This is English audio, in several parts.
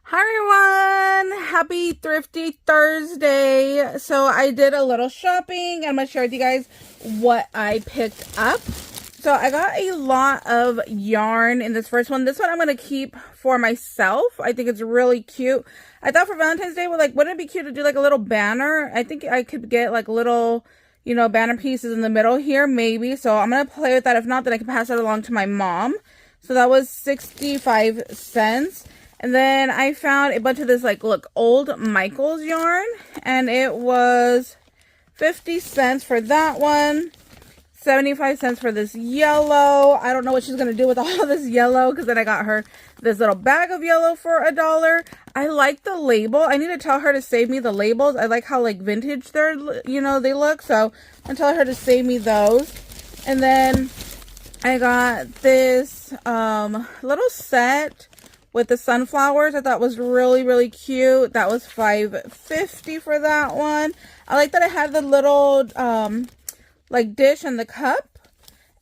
Hi everyone! Happy Thrifty Thursday! So I did a little shopping. I'm going to share with you guys what I picked up. So I got a lot of yarn in this first one. This one I'm going to keep for myself. I think it's really cute. I thought for Valentine's Day, wouldn't it be cute to do like a little banner? I think I could get like little, banner pieces in the middle here, maybe. So I'm going to play with that. If not, then I can pass it along to my mom. So that was 65 cents. And then I found a bunch of this, old Michaels yarn. And it was 50 cents for that one. 75 cents for this yellow. I don't know what she's going to do with all this yellow. Because then I got her this little bag of yellow for $1. I like the label. I need to tell her to save me the labels. I like how, vintage they look. So I'm telling her to save me those. And then I got this little set with the sunflowers. I thought was really, really cute. That was $5.50 for that one. I like that it had the little dish and the cup.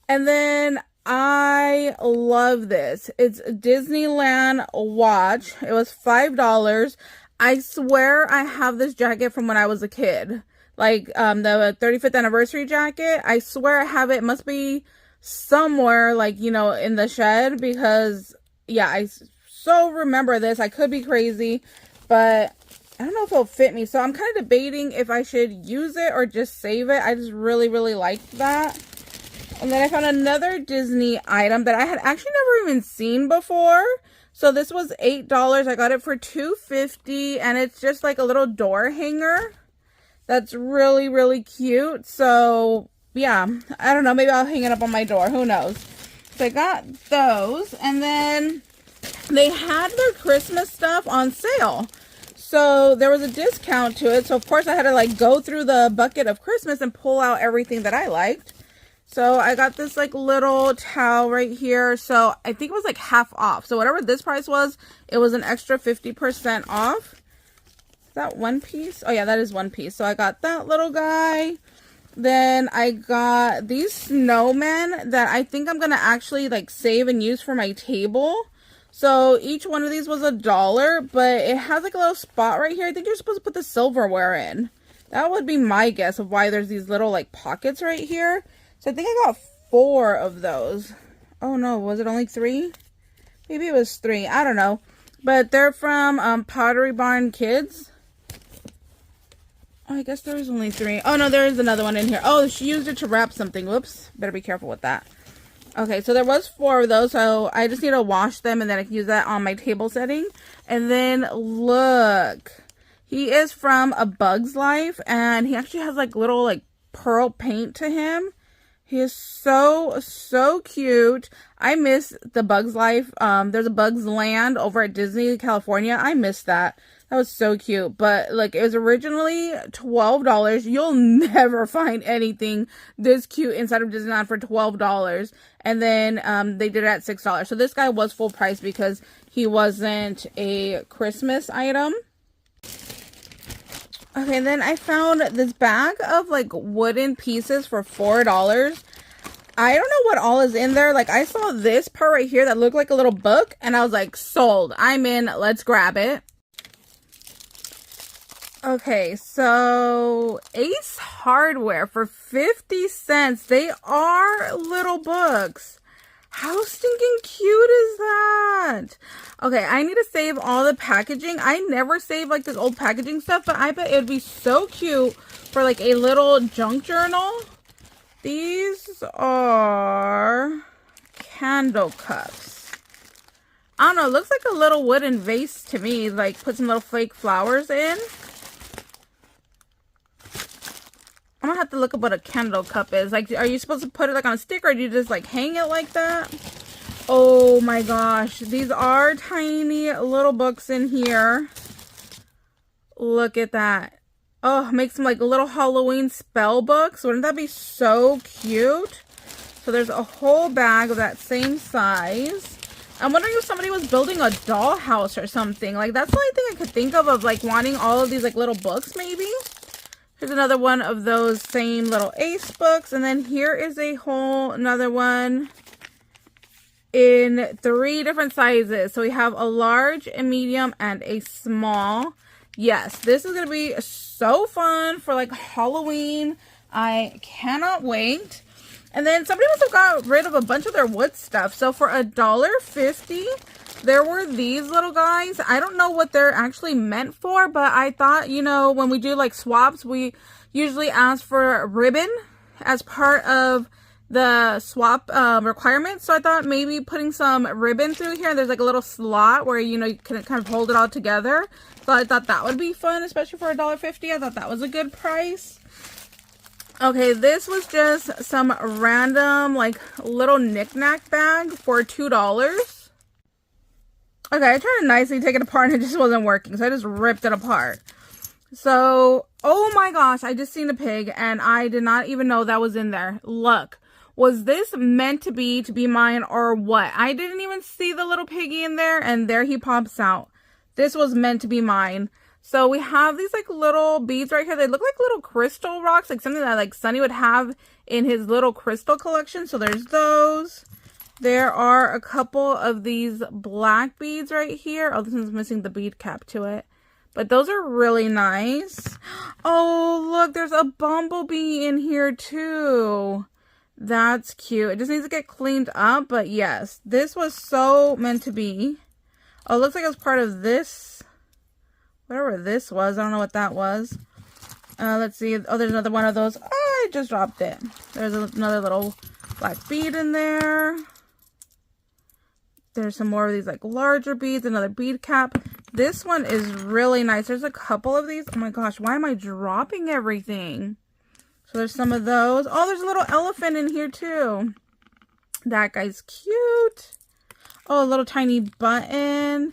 And then I love this. It's Disneyland watch. It was $5. I swear I have this jacket from when I was a kid. The 35th anniversary jacket. I swear I have it. It must be somewhere in the shed, because yeah, I so remember this. I could be crazy, but I don't know if it'll fit me. So I'm kind of debating if I should use it or just save it. I just really, really liked that. And then I found another Disney item that I had actually never even seen before. So this was $8. I got it for $2.50, and it's just like a little door hanger. That's really, really cute. So yeah, I don't know. Maybe I'll hang it up on my door. Who knows? So I got those, and then they had their Christmas stuff on sale. So there was a discount to it. So of course I had to go through the bucket of Christmas and pull out everything that I liked. So I got this little towel right here. So I think it was half off. So whatever this price was, it was an extra 50% off. Is that one piece? Oh yeah, that is one piece. So I got that little guy. Then I got these snowmen that I think I'm going to actually save and use for my table. So each one of these was $1, but it has a little spot right here. I think you're supposed to put the silverware in. That would be my guess of why there's these little pockets right here. So I think I got 4 of those. Oh no, was it only 3? Maybe it was 3. I don't know. But they're from Pottery Barn Kids. Oh, I guess there was only 3. Oh no, there is another one in here. Oh, she used it to wrap something. Whoops. Better be careful with that. Okay, so there was 4 of those, so I just need to wash them, and then I can use that on my table setting. And then, look. He is from A Bug's Life, and he actually has, little, pearl paint to him. He is so, so cute. I miss the Bug's Life. There's a Bug's Land over at Disney, California. I miss that. That was so cute. But, it was originally $12. You'll never find anything this cute inside of Disneyland for $12. And then they did it at $6. So this guy was full price because he wasn't a Christmas item. Okay, then I found this bag of wooden pieces for $4. I don't know what all is in there. I saw this part right here that looked like a little book, and I was like, sold. I'm in. Let's grab it. Okay, so Ace Hardware for 50 cents. They are little books. How stinking cute is that? Okay, I need to save all the packaging. I never save this old packaging stuff, but I bet it would be so cute for a little junk journal. These are candle cups. I don't know, it looks like a little wooden vase to me. Put some little fake flowers in. I'm gonna have to look up what a candle cup is. Are you supposed to put it on a stick, or do you just hang it like that? Oh my gosh, these are tiny little books in here. Look at that. Oh, make some little Halloween spell books. Wouldn't that be so cute? So there's a whole bag of that same size. I'm wondering if somebody was building a dollhouse or something. That's the only thing I could think of wanting all of these little books maybe. Here's another one of those same little Ace books. And then here is a whole another one. in 3 different sizes. So we have a large, a medium, and a small. Yes, this is going to be so fun for like Halloween. I cannot wait. And then somebody must have got rid of a bunch of their wood stuff. So for $1.50, there were these little guys. I don't know what they're actually meant for, but I thought, you know, when we do like swaps, we usually ask for ribbon as part of the swap requirements. So I thought maybe putting some ribbon through here. There's like a little slot where, you know, you can kind of hold it all together. So I thought that would be fun, especially for $1.50. I thought that was a good price. Okay, this was just some random like little knickknack bag for $2. Okay, I tried to nicely take it apart and it just wasn't working. So I just ripped it apart. So, oh my gosh, I just seen a pig and I did not even know that was in there. Look, was this meant to be mine or what? I didn't even see the little piggy in there and there he pops out. This was meant to be mine. So we have these like little beads right here. They look like little crystal rocks, like something that like Sunny would have in his little crystal collection. So there's those. There are a couple of these black beads right here. Oh, this one's missing the bead cap to it. But those are really nice. Oh, look, there's a bumblebee in here too. That's cute. It just needs to get cleaned up, but yes, this was so meant to be. Oh, it looks like it was part of this. Whatever this was. I don't know what that was. Let's see. Oh, there's another one of those. Oh, I just dropped it. There's another little black bead in there. There's some more of these like larger beads. Another bead cap. This one is really nice. There's a couple of these. Oh my gosh. Why am I dropping everything? So there's some of those. Oh, there's a little elephant in here too. That guy's cute. Oh, a little tiny button.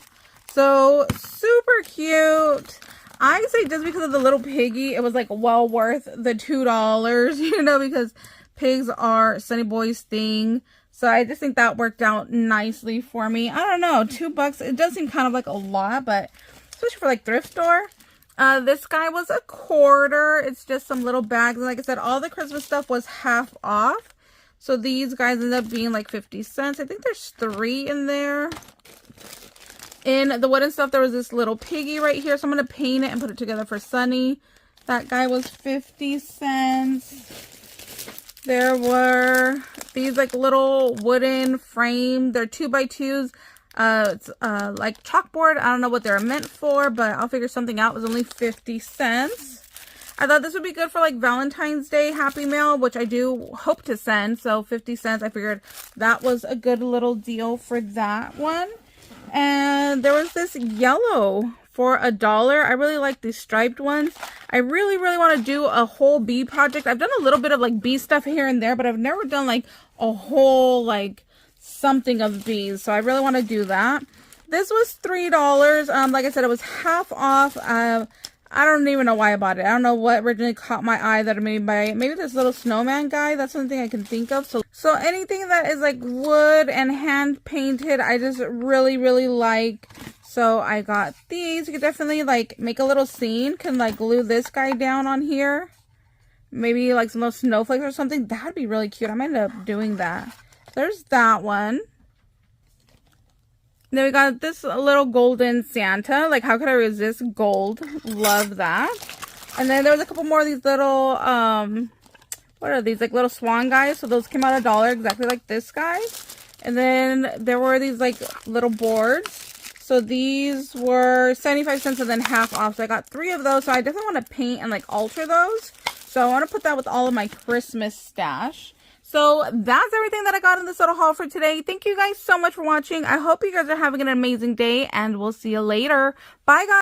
So super cute. I say just because of the little piggy, it was like well worth the $2, you know, because pigs are Sunny Boy's thing. So I just think that worked out nicely for me. I don't know, $2. It does seem kind of like a lot, but especially for like thrift store. This guy was $1.25. It's just some little bags. And like I said, all the Christmas stuff was half off. So these guys ended up being like 50 cents. I think there's 3 in there. In the wooden stuff, there was this little piggy right here. So I'm going to paint it and put it together for Sunny. That guy was 50 cents. There were these like little wooden frame. They're 2x2s. It's like chalkboard. I don't know what they're meant for, but I'll figure something out. It was only 50 cents. I thought this would be good for like Valentine's Day Happy Mail, which I do hope to send. So 50 cents. I figured that was a good little deal for that one. And there was this yellow for $1. I really like these striped ones. I really want to do a whole bee project. I've done a little bit of like bee stuff here and there, but I've never done like a whole like something of bees. So I really want to do that. This was $3. Like I said, it was half off. I don't even know why I bought it. I don't know what originally caught my eye that I made by maybe this little snowman guy. That's something I can think of. So anything that is like wood and hand painted, I just really like. So I got these. You could definitely like make a little scene. Can like glue this guy down on here. Maybe like some little snowflakes or something. That'd be really cute. I might end up doing that. There's that one. Then we got this little golden Santa. Like, how could I resist gold? Love that. And then there was a couple more of these little, what are these? Like little swan guys. So those came out $1, exactly like this guy. And then there were these like little boards. So these were 75 cents and then half off. So I got 3 of those. So I definitely want to paint and like alter those. So I want to put that with all of my Christmas stash. So that's everything that I got in this little haul for today. Thank you guys so much for watching. I hope you guys are having an amazing day and we'll see you later. Bye guys.